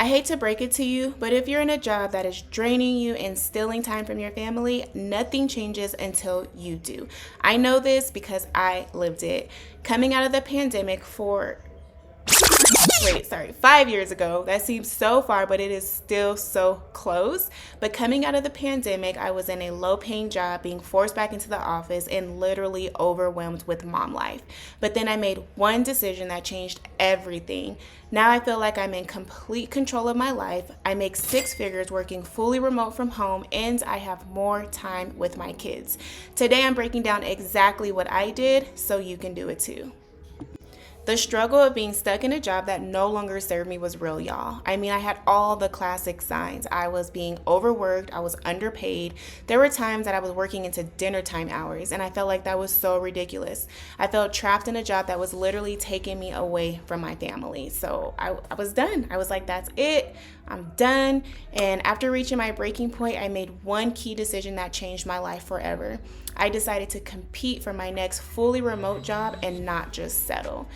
I hate to break it to you, but if you're in a job that is draining you and stealing time from your family, nothing changes until you do. I know this because I lived it. Coming out of the pandemic 5 years ago. That seems so far, but it is still so close. But coming out of the pandemic, I was in a low-paying job, being forced back into the office and literally overwhelmed with mom life. But then I made one decision that changed everything. Now I feel like I'm in complete control of my life. I make 6 figures working fully remote from home, and I have more time with my kids. Today I'm breaking down exactly what I did so you can do it too. The struggle of being stuck in a job that no longer served me was real, y'all. I mean, I had all the classic signs. I was being overworked. I was underpaid. There were times that I was working into dinner time hours, and I felt like that was so ridiculous. I felt trapped in a job that was literally taking me away from my family. So I was done. I was like, that's it. I'm done. And after reaching my breaking point, I made one key decision that changed my life forever. I decided to compete for my next fully remote job and not just settle.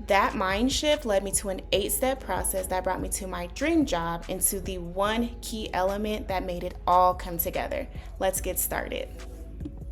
That mind shift led me to an 8-step process that brought me to my dream job and to the one key element that made it all come together. Let's get started.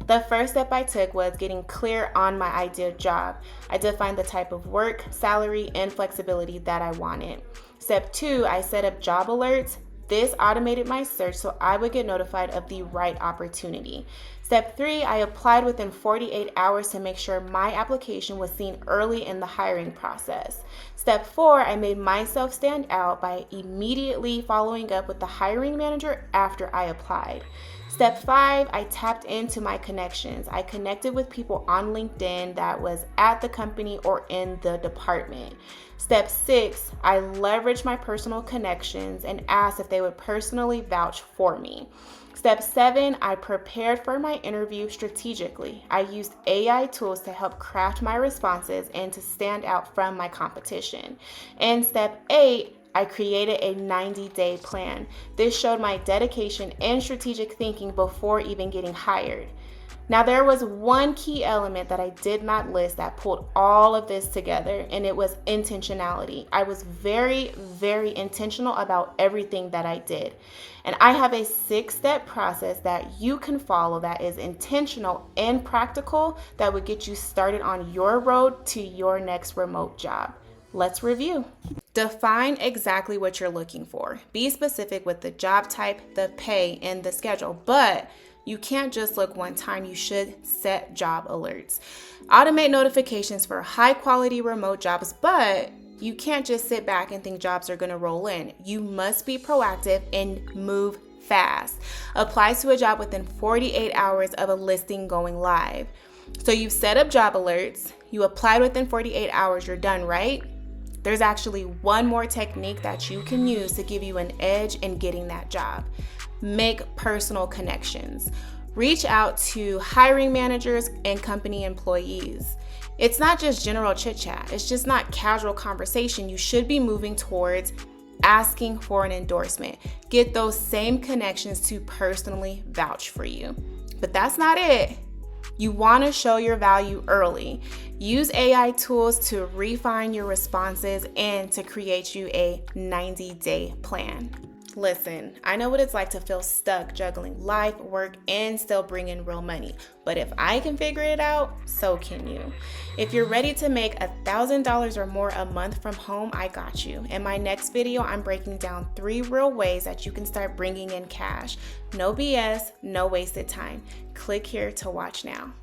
The first step I took was getting clear on my ideal job. I defined the type of work, salary, and flexibility that I wanted. Step 2, I set up job alerts. This automated my search so I would get notified of the right opportunity. Step 3, I applied within 48 hours to make sure my application was seen early in the hiring process. Step 4, I made myself stand out by immediately following up with the hiring manager after I applied. Step 5, I tapped into my connections. I connected with people on LinkedIn that was at the company or in the department. Step 6, I leveraged my personal connections and asked if they would personally vouch for me. Step 7, I prepared for my interview strategically. I used AI tools to help craft my responses and to stand out from my competition. And step 8, I created a 90-day plan. This showed my dedication and strategic thinking before even getting hired. Now, there was one key element that I did not list that pulled all of this together, and it was intentionality. I was very, very intentional about everything that I did. And I have a 6-step process that you can follow that is intentional and practical that would get you started on your road to your next remote job. Let's review. Define exactly what you're looking for. Be specific with the job type, the pay, and the schedule, but you can't just look one time. You should set job alerts. Automate notifications for high quality remote jobs, but you can't just sit back and think jobs are going to roll in. You must be proactive and move fast. Applies to a job within 48 hours of a listing going live. So you've set up job alerts, you applied within 48 hours, you're done, right? There's actually one more technique that you can use to give you an edge in getting that job. Make personal connections. Reach out to hiring managers and company employees. It's not just general chit chat. It's just not casual conversation. You should be moving towards asking for an endorsement. Get those same connections to personally vouch for you. But that's not it. You want to show your value early. Use AI tools to refine your responses and to create you a 90-day plan. Listen, I know what it's like to feel stuck juggling life, work, and still bring in real money. But if I can figure it out, so can you. If you're ready to make $1,000 or more a month from home, I got you. In my next video, I'm breaking down 3 real ways that you can start bringing in cash. No BS, no wasted time. Click here to watch now.